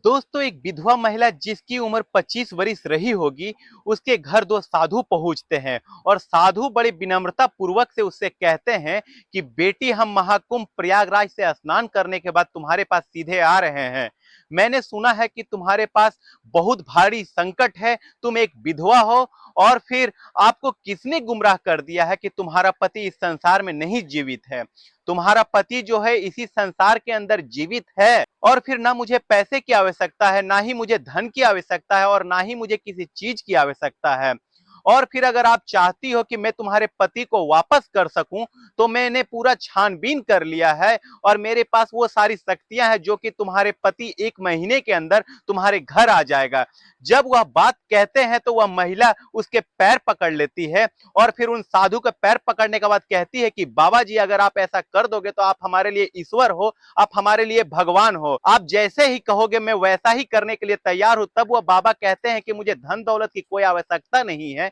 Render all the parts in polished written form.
दोस्तों, एक विधवा महिला जिसकी उम्र 25 वर्ष रही होगी, उसके घर दो साधु पहुंचते हैं और साधु बड़ी विनम्रता पूर्वक से उससे कहते हैं कि बेटी, हम महाकुंभ प्रयागराज से स्नान करने के बाद तुम्हारे पास सीधे आ रहे हैं। मैंने सुना है कि तुम्हारे पास बहुत भारी संकट है, तुम एक विधवा हो और फिर आपको किसने गुमराह कर दिया है कि तुम्हारा पति इस संसार में नहीं जीवित है। तुम्हारा पति जो है इसी संसार के अंदर जीवित है और फिर ना मुझे पैसे की आवश्यकता है, ना ही मुझे धन की आवश्यकता है और ना ही मुझे किसी चीज की आवश्यकता है। और फिर अगर आप चाहती हो कि मैं तुम्हारे पति को वापस कर सकूं तो मैंने पूरा छानबीन कर लिया है और मेरे पास वो सारी शक्तियां हैं जो कि तुम्हारे पति 1 महीने के अंदर तुम्हारे घर आ जाएगा। जब वह बात कहते हैं तो वह महिला उसके पैर पकड़ लेती है और फिर उन साधु के पैर पकड़ने के बाद कहती है कि बाबा जी, अगर आप ऐसा कर दोगे तो आप हमारे लिए ईश्वर हो, आप हमारे लिए भगवान हो, आप जैसे ही कहोगे मैं वैसा ही करने के लिए तैयार हूं। तब वह बाबा कहते हैं कि मुझे धन दौलत की कोई आवश्यकता नहीं है।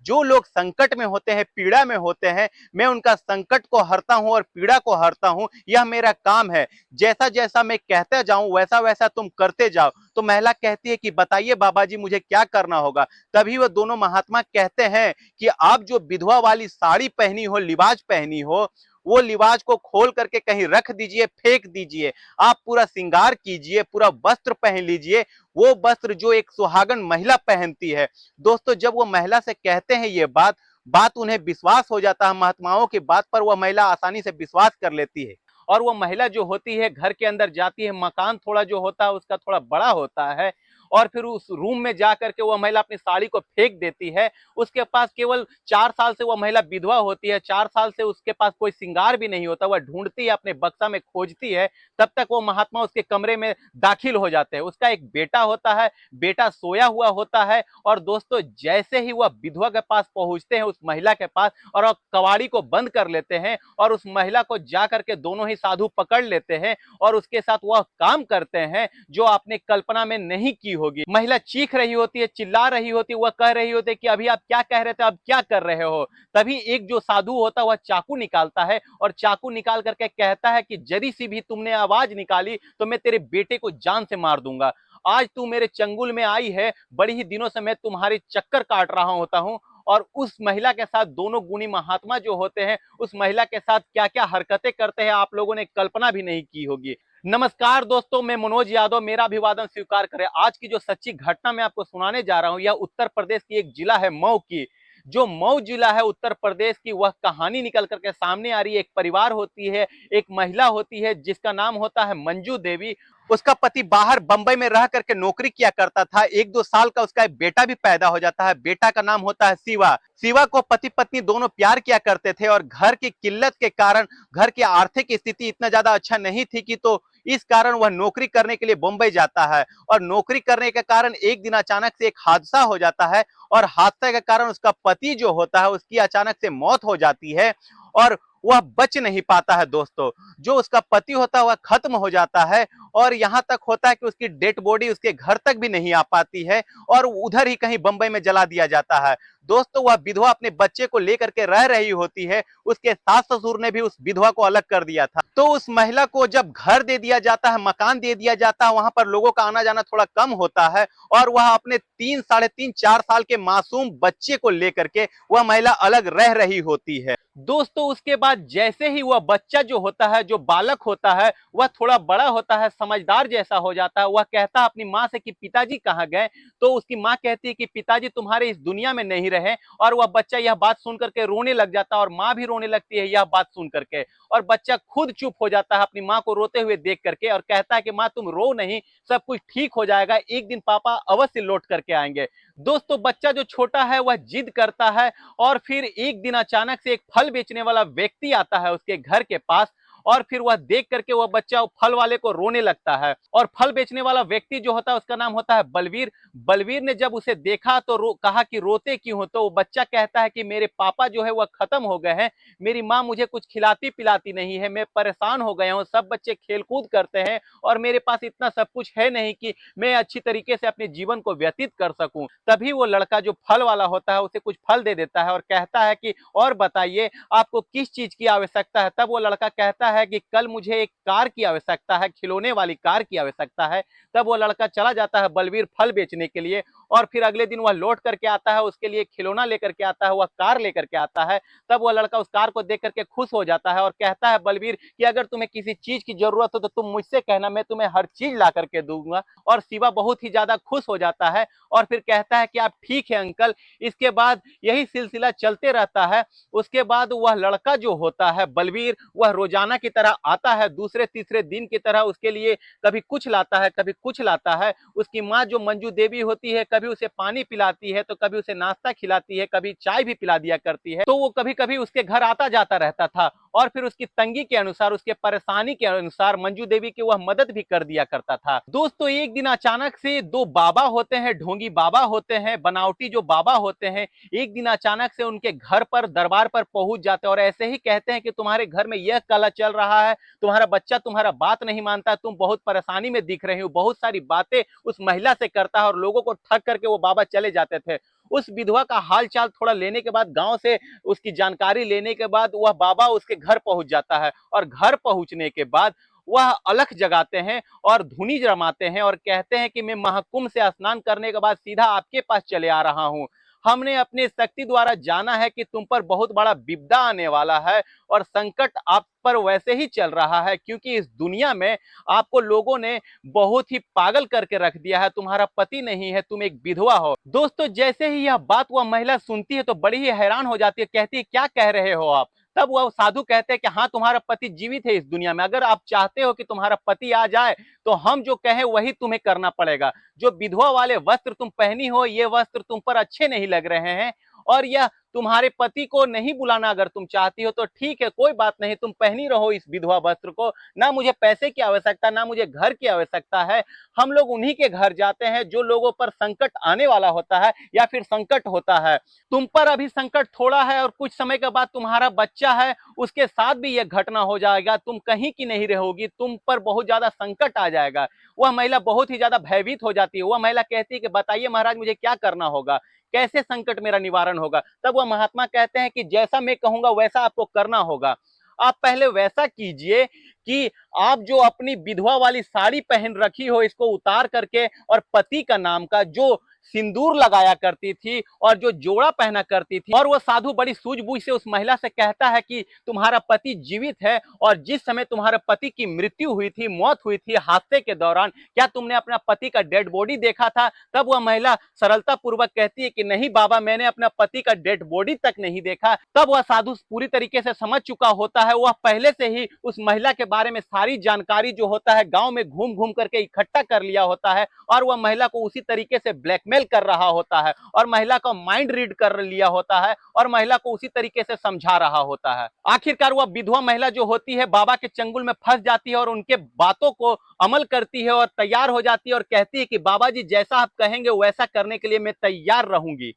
जो लोग संकट में होते हैं, पीड़ा में होते हैं, मैं उनका संकट को हरता हूं और पीड़ा को हरता हूं, यह मेरा काम है। जैसा जैसा मैं कहते जाऊं वैसा वैसा तुम करते जाओ। तो महिला कहती है कि बताइए बाबा जी, मुझे क्या करना होगा। तभी वह दोनों महात्मा कहते हैं कि आप जो विधवा वाली साड़ी पहनी हो, लिबाज पहनी हो, वो लिबाज को खोल करके कहीं रख दीजिए, फेंक दीजिए। आप पूरा श्रृंगार कीजिए, पूरा वस्त्र पहन लीजिए, वो वस्त्र जो एक सुहागन महिला पहनती है। दोस्तों, जब वो महिला से कहते हैं ये बात उन्हें विश्वास हो जाता है। महात्माओं की बात पर वह महिला आसानी से विश्वास कर लेती है और वो महिला जो होती है घर के अंदर जाती है। मकान थोड़ा जो होता है उसका थोड़ा बड़ा होता है और फिर उस रूम में जाकर के वह महिला अपनी साड़ी को फेंक देती है। उसके पास केवल 4 साल से वह महिला विधवा होती है, 4 साल से उसके पास कोई श्रृंगार भी नहीं होता। वह ढूंढती है, अपने बक्सा में खोजती है। तब तक वो महात्मा उसके कमरे में दाखिल हो जाते हैं। उसका एक बेटा होता है, बेटा सोया हुआ होता है। और दोस्तों, जैसे ही वह विधवा के पास पहुंचते हैं, उस महिला के पास, और वह कवाड़ी को बंद कर लेते हैं और उस महिला को जाकर के दोनों ही साधु पकड़ लेते हैं और उसके साथ वह काम करते हैं जो आपने कल्पना में नहीं की होगी। महिला चीख रही होती है, चिल्ला रही होती है, वह कह रही होती है कि अभी आप क्या कह रहे थे, अब क्या कर रहे हो। तभी एक जो साधु होता है वह चाकू निकालता है और चाकू निकाल करके कहता है कि जरी सी भी तुमने आवाज निकाली तो मैं तेरे बेटे को जान से मार दूंगा। आज तू मेरे चंगुल में आई है, बड़ी ही दिनों से मैं तुम्हारे चक्कर काट रहा होता हूं। और उस महिला के साथ दोनों गुणी महात्मा जो होते हैं, उस महिला के साथ क्या क्या हरकतें करते हैं आप लोगों ने कल्पना भी नहीं की होगी। नमस्कार दोस्तों, मैं मनोज यादव, मेरा अभिवादन स्वीकार करें। आज की जो सच्ची घटना मैं आपको सुनाने जा रहा हूं, यह उत्तर प्रदेश की एक जिला है मऊ की। जो मऊ जिला है उत्तर प्रदेश की, वह कहानी निकल करके सामने आ रही है। एक परिवार होती है, एक महिला होती है जिसका नाम होता है मंजू देवी। उसका पति बाहर बंबई में रह करके नौकरी किया करता था। 1-2 साल का उसका एक बेटा भी पैदा हो जाता है। बेटा का नाम होता है शिवा। शिवा को पति पत्नी दोनों प्यार किया करते थे और घर की किल्लत के कारण, घर की आर्थिक स्थिति इतना ज्यादा अच्छा नहीं थी कि तो इस कारण वह नौकरी करने के लिए बंबई जाता है। और नौकरी करने के कारण एक दिन अचानक से एक हादसा हो जाता है और हादसे के कारण उसका पति जो होता है उसकी अचानक से मौत हो जाती है और वह बच नहीं पाता है। दोस्तों, जो उसका पति होता है वह खत्म हो जाता है और यहां तक होता है कि उसकी डेड बॉडी उसके घर तक भी नहीं आ पाती है और उधर ही कहीं बंबई में जला दिया जाता है। दोस्तों, वह विधवा अपने बच्चे को लेकर के रह रही होती है। उसके सास ससुर ने भी उस विधवा को अलग कर दिया था। तो उस महिला को जब घर दे दिया जाता है, मकान दे दिया जाता है, वहां पर लोगों का आना जाना थोड़ा कम होता है और वह अपने 3, साढ़े 3, 4 साल के मासूम बच्चे को लेकर के वह महिला अलग रह रही होती है। दोस्तों, उसके बाद जैसे ही वह बच्चा जो होता है, जो बालक होता है, वह थोड़ा बड़ा होता है, समझदार जैसा हो जाता है। वह कहता है अपनी माँ से कि पिताजी कहाँ गए। तो उसकी माँ कहती है कि पिताजी तुम्हारे इस दुनिया में नहीं रहे। और वह बच्चा यह बात सुन करके रोने लग जाता है और माँ भी रोने लगती है यह बात सुन करके। और बच्चा खुद चुप हो जाता है अपनी माँ को रोते हुए देख करके और कहता है कि माँ तुम रो नहीं, सब कुछ ठीक हो जाएगा, एक दिन पापा अवश्य लौट करके आएंगे। दोस्तों, बच्चा जो छोटा है वह जिद करता है और फिर एक दिन अचानक से एक फल बेचने वाला व्यक्ति आता है उसके घर के पास और फिर वह देख करके वह बच्चा फल वाले को रोने लगता है। और फल बेचने वाला व्यक्ति जो होता है उसका नाम होता है बलवीर। बलवीर ने जब उसे देखा तो कहा कि रोते क्यों हो। तो वो बच्चा कहता है कि मेरे पापा जो है वह खत्म हो गए हैं, मेरी माँ मुझे कुछ खिलाती पिलाती नहीं है, मैं परेशान हो गया हूँ, सब बच्चे खेलकूद करते हैं और मेरे पास इतना सब कुछ है नहीं कि मैं अच्छी तरीके से अपने जीवन को व्यतीत कर सकूं। तभी वो लड़का जो फल वाला होता है उसे कुछ फल दे देता है और कहता है कि और बताइए आपको किस चीज की आवश्यकता है। तब वो लड़का कहता है है कि कल मुझे एक कार की आवश्यकता है, खिलौने वाली कार की आवश्यकता है, तब वो लड़का चला जाता है बलवीर फल बेचने के लिए और फिर अगले दिन वह लौट करके आता है, उसके लिए खिलौना लेकर के आता है, वह कार लेकर के आता है। तब वह लड़का उस कार को देख करके खुश हो जाता है और कहता है बलवीर कि अगर तुम्हें किसी चीज की जरूरत हो तो तुम मुझसे कहना, मैं तुम्हें हर चीज ला करके दूंगा। और शिवा बहुत ही ज्यादा खुश हो जाता है और फिर कहता है कि आप ठीक है अंकल। इसके बाद यही सिलसिला चलते रहता है। उसके बाद वह लड़का जो होता है बलवीर, वह रोजाना की तरह आता है, दूसरे तीसरे दिन की तरह उसके लिए कभी कुछ लाता है, कभी कुछ लाता है। उसकी माँ जो मंजू देवी होती है, कभी उसे पानी पिलाती है तो कभी उसे नाश्ता खिलाती है, कभी चाय भी पिला दिया करती है। तो वो कभी कभी उसके घर आता जाता रहता था और फिर उसकी तंगी के अनुसार, उसके परेशानी के अनुसार मंजू देवी की वह मदद भी कर दिया करता था। दोस्तों एक दिन अचानक से दो बाबा होते हैं, ढोंगी बाबा होते हैं, बनावटी जो बाबा होते हैं, एक दिन अचानक से उनके घर पर दरबार पर पहुंच जाते हैं और ऐसे ही कहते हैं कि तुम्हारे घर में यह कला चल रहा है, तुम्हारा बच्चा तुम्हारा बात नहीं मानता, तुम बहुत परेशानी में दिख रहे हो। बहुत सारी बातें उस महिला से करता है और लोगों को ठग करके वो बाबा चले जाते थे। उस विधवा का हाल चाल थोड़ा लेने के बाद, गांव से उसकी जानकारी लेने के बाद वह बाबा उसके घर पहुंच जाता है और घर पहुंचने के बाद वह अलख जगाते हैं और धुनी रमाते हैं और कहते हैं कि मैं महाकुंभ से स्नान करने के बाद सीधा आपके पास चले आ रहा हूं। हमने अपने शक्ति द्वारा जाना है कि तुम पर बहुत बड़ा विपदा आने वाला है और संकट आप पर वैसे ही चल रहा है क्योंकि इस दुनिया में आपको लोगों ने बहुत ही पागल करके रख दिया है। तुम्हारा पति नहीं है, तुम एक विधवा हो। दोस्तों जैसे ही यह बात वह महिला सुनती है तो बड़ी ही हैरान हो जाती है, कहती है क्या कह रहे हो आप। तब वह साधु कहते हैं कि हाँ तुम्हारा पति जीवित है इस दुनिया में, अगर आप चाहते हो कि तुम्हारा पति आ जाए तो हम जो कहें वही तुम्हें करना पड़ेगा। जो विधवा वाले वस्त्र तुम पहनी हो ये वस्त्र तुम पर अच्छे नहीं लग रहे हैं और यह तुम्हारे पति को नहीं बुलाना अगर तुम चाहती हो तो ठीक है, कोई बात नहीं, तुम पहनी रहो इस विधवा वस्त्र को। ना मुझे पैसे की आवश्यकता, ना मुझे घर की आवश्यकता है। हम लोग उन्हीं के घर जाते हैं जो लोगों पर संकट आने वाला होता है या फिर संकट होता है। तुम पर अभी संकट थोड़ा है और कुछ समय के बाद तुम्हारा बच्चा है, उसके साथ भी यह घटना हो जाएगा, तुम कहीं की नहीं रहोगी, तुम पर बहुत ज्यादा संकट आ जाएगा। वह महिला बहुत ही ज्यादा भयभीत हो जाती है। वह महिला कहती है कि बताइए महाराज मुझे क्या करना होगा, कैसे संकट मेरा निवारण होगा। तब वह महात्मा कहते हैं कि जैसा मैं कहूंगा वैसा आपको करना होगा। आप पहले वैसा कीजिए कि आप जो अपनी विधवा वाली साड़ी पहन रखी हो इसको उतार करके और पति का नाम का जो सिंदूर लगाया करती थी और जो जोड़ा पहना करती थी, और वो साधु बड़ी सूझबूझ से उस महिला से कहता है कि तुम्हारा पति जीवित है और जिस समय तुम्हारे पति की मृत्यु हुई थी, मौत हुई थी हादसे के दौरान, क्या तुमने अपना पति का डेड बॉडी देखा था। तब वह महिला सरलता पूर्वक कहती है कि नहीं बाबा, मैंने अपना पति का डेड बॉडी तक नहीं देखा। तब वह साधु पूरी तरीके से समझ चुका होता है, वह पहले से ही उस महिला के बारे में सारी जानकारी जो होता है गांव में घूम घूम करके इकट्ठा कर लिया होता है और वह महिला को उसी तरीके से ब्लैकमेल कर रहा होता है और महिला का माइंड रीड कर लिया होता है और महिला को उसी तरीके से समझा रहा होता है। आखिरकार वह विधवा महिला जो होती है बाबा के चंगुल में फंस जाती है और उनके बातों को अमल करती है और तैयार हो जाती है और कहती है कि बाबा जी जैसा आप कहेंगे वैसा करने के लिए मैं तैयार रहूंगी।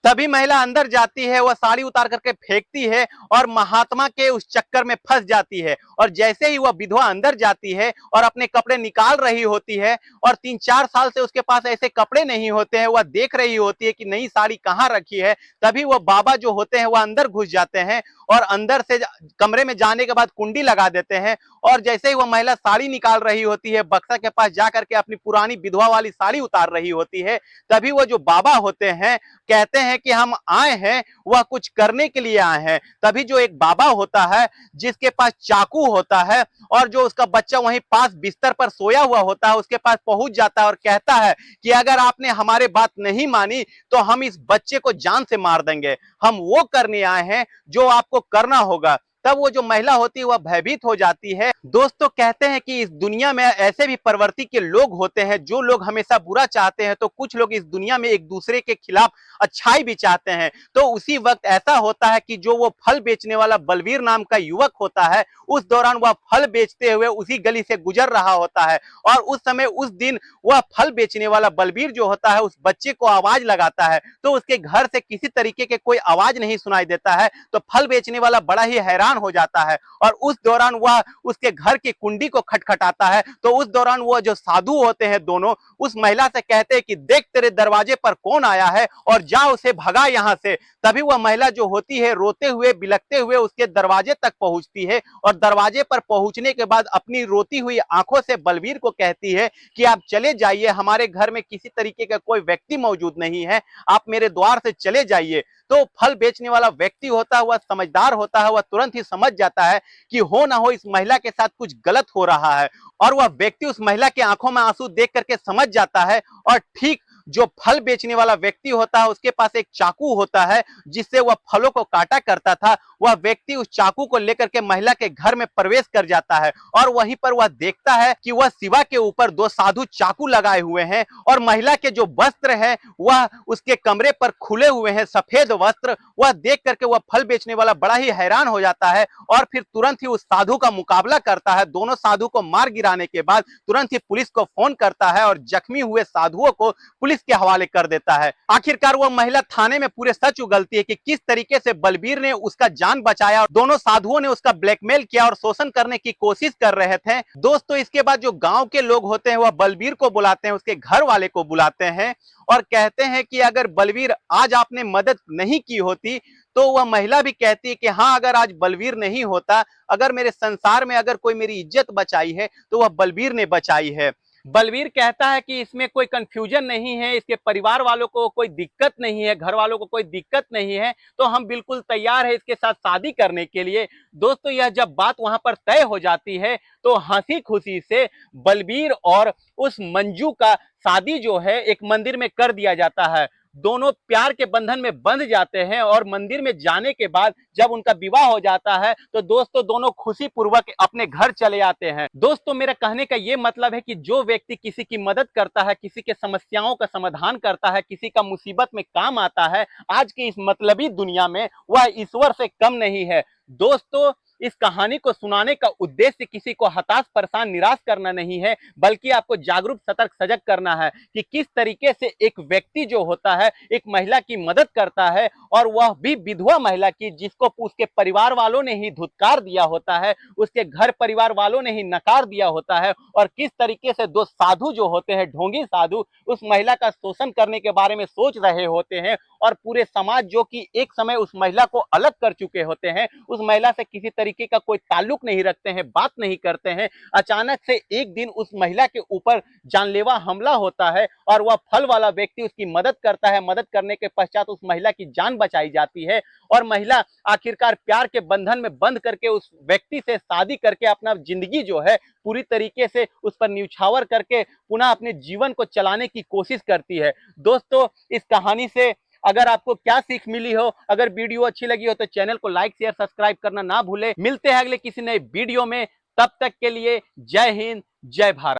तभी महिला अंदर जाती है, वह साड़ी उतार करके फेंकती है और महात्मा के उस चक्कर में फंस जाती है। और जैसे ही वह विधवा अंदर जाती है और अपने कपड़े निकाल रही होती है और 3-4 साल से उसके पास ऐसे कपड़े नहीं होते हैं, वह देख रही होती है कि नई साड़ी कहाँ रखी है। तभी वह बाबा जो होते हैं वह अंदर घुस जाते हैं और अंदर से कमरे में जाने के बाद कुंडी लगा देते हैं और जैसे ही वह महिला साड़ी निकाल रही होती है, बक्सा के पास जाकर के अपनी पुरानी विधवा वाली साड़ी उतार रही होती है, तभी वो जो बाबा होते हैं कहते हैं कि हम आए हैं, वह कुछ करने के लिए आए हैं। तभी जो एक बाबा होता है जिसके पास चाकू होता है और जो उसका बच्चा वहीं पास बिस्तर पर सोया हुआ होता है उसके पास पहुंच जाता है और कहता है कि अगर आपने हमारे बात नहीं मानी तो हम इस बच्चे को जान से मार देंगे, हम वो करने आए हैं जो आपको करना होगा। तब वो जो महिला होती है वह भयभीत हो जाती है। दोस्तों कहते हैं कि इस दुनिया में ऐसे भी प्रवृत्ति के लोग होते हैं जो लोग हमेशा बुरा चाहते हैं, तो कुछ लोग इस दुनिया में एक दूसरे के खिलाफ अच्छाई भी चाहते हैं। तो उसी वक्त ऐसा होता है कि जो वो फल बेचने वाला बलवीर नाम का युवक होता है, उस दौरान वह फल बेचते हुए उसी गली से गुजर रहा होता है और उस समय उस दिन वह फल बेचने वाला बलवीर जो होता है उस बच्चे को आवाज लगाता है, तो उसके घर से किसी तरीके के कोई आवाज नहीं सुनाई देता है। तो फल बेचने वाला बड़ा ही हैरान हो जाता है और उस दौरान वह उसके घर की कुंडी को खटखटाता है। तो उस दौरान वो जो साधु होते हैं दोनों, उस महिला से कहते हैं कि देख तेरे दरवाजे पर कौन आया है और जा उसे भगा यहां से। तभी वह महिला जो होती है रोते हुए बिलखते हुए उसके दरवाजे तक पहुंचती है और दरवाजे पर पहुंचने के बाद अपनी रोती हुई आंखों से बलबीर को कहती है कि आप चले जाइए, हमारे घर में किसी तरीके का कोई व्यक्ति मौजूद नहीं है, आप मेरे द्वार से चले जाइए। तो फल बेचने वाला व्यक्ति होता है, वह समझदार होता है, वह तुरंत ही समझ जाता है कि हो ना हो इस महिला के साथ कुछ गलत हो रहा है और वह व्यक्ति उस महिला की आंखों में आंसू देख करके समझ जाता है और ठीक जो फल बेचने वाला व्यक्ति होता है उसके पास एक चाकू होता है जिससे वह फलों को काटा करता था। वह व्यक्ति उस चाकू को लेकर के महिला के घर में प्रवेश कर जाता है और वहीं पर वह देखता है कि वह शिवा के ऊपर दो साधु चाकू लगाए हुए हैं और महिला के जो वस्त्र है वह उसके कमरे पर खुले हुए हैं, सफेद वस्त्र। वह देख करके वह फल बेचने वाला बड़ा ही हैरान हो जाता है और फिर तुरंत ही उस साधु का मुकाबला करता है। दोनों साधु को मार गिराने के बाद तुरंत ही पुलिस को फोन करता है और जख्मी हुए साधुओं को पुलिस के हवाले कर देता है। आखिरकार वह महिला थाने में पूरे सच उगलती है कि किस तरीके से बलबीर ने उसका जान बचाया और दोनों साधुओं ने उसका ब्लैकमेल किया और शोषण करने की कोशिश कर रहे थे। दोस्तों इसके बाद जो गांव के लोग होते हैं वह बलबीर को बुलाते हैं, उसके घर वाले को बुलाते हैं और कहते हैं कि अगर बलबीर आज आपने मदद नहीं की होती तो वह महिला भी कहती है कि हाँ, अगर आज बलबीर नहीं होता, अगर मेरे संसार में अगर कोई मेरी इज्जत बचाई है तो वह बलबीर ने बचाई है। बलबीर कहता है कि इसमें कोई कंफ्यूजन नहीं है, इसके परिवार वालों को कोई दिक्कत नहीं है, घर वालों को कोई दिक्कत नहीं है, तो हम बिल्कुल तैयार है इसके साथ शादी करने के लिए। दोस्तों यह जब बात वहां पर तय हो जाती है तो हंसी खुशी से बलबीर और उस मंजू का शादी जो है एक मंदिर में कर दिया जाता है। दोनों प्यार के बंधन में बंध जाते हैं और मंदिर में जाने के बाद जब उनका विवाह हो जाता है तो दोस्तों दोनों खुशी पूर्वक अपने घर चले आते हैं। दोस्तों मेरा कहने का यह मतलब है कि जो व्यक्ति किसी की मदद करता है, किसी के समस्याओं का समाधान करता है, किसी का मुसीबत में काम आता है, आज की इस मतलबी दुनिया में वह ईश्वर से कम नहीं है। दोस्तों इस कहानी को सुनाने का उद्देश्य किसी को हताश परेशान निराश करना नहीं है, बल्कि आपको जागरूक सतर्क सजग करना है कि किस तरीके से एक व्यक्ति जो होता है एक महिला की मदद करता है और वह भी विधवा महिला की, जिसको उसके परिवार वालों ने ही धुतकार दिया होता है, उसके घर परिवार वालों ने ही नकार दिया होता है और किस तरीके से दो साधु जो होते हैं, ढोंगी साधु, उस महिला का शोषण करने के बारे में सोच रहे होते हैं और पूरे समाज जो कि एक समय उस महिला को अलग कर चुके होते हैं, उस महिला से किसी तरीके का कोई ताल्लुक नहीं रखते हैं, बात नहीं करते हैं। अचानक से एक दिन उस महिला के ऊपर जानलेवा हमला होता है और वह फल वाला व्यक्ति उसकी मदद करता है। मदद करने के पश्चात उस महिला की जान बचाई जाती है और महिला आखिरकार प्यार के बंधन में बंध करके उस व्यक्ति से शादी करके अपना जिंदगी जो है पूरी तरीके से उस पर न्यौछावर करके पुनः अपने जीवन को चलाने की कोशिश करती है। दोस्तों इस कहानी से अगर आपको क्या सीख मिली हो, अगर वीडियो अच्छी लगी हो तो चैनल को लाइक शेयर सब्सक्राइब करना ना भूले। मिलते हैं अगले किसी नए वीडियो में, तब तक के लिए जय हिंद जय भारत।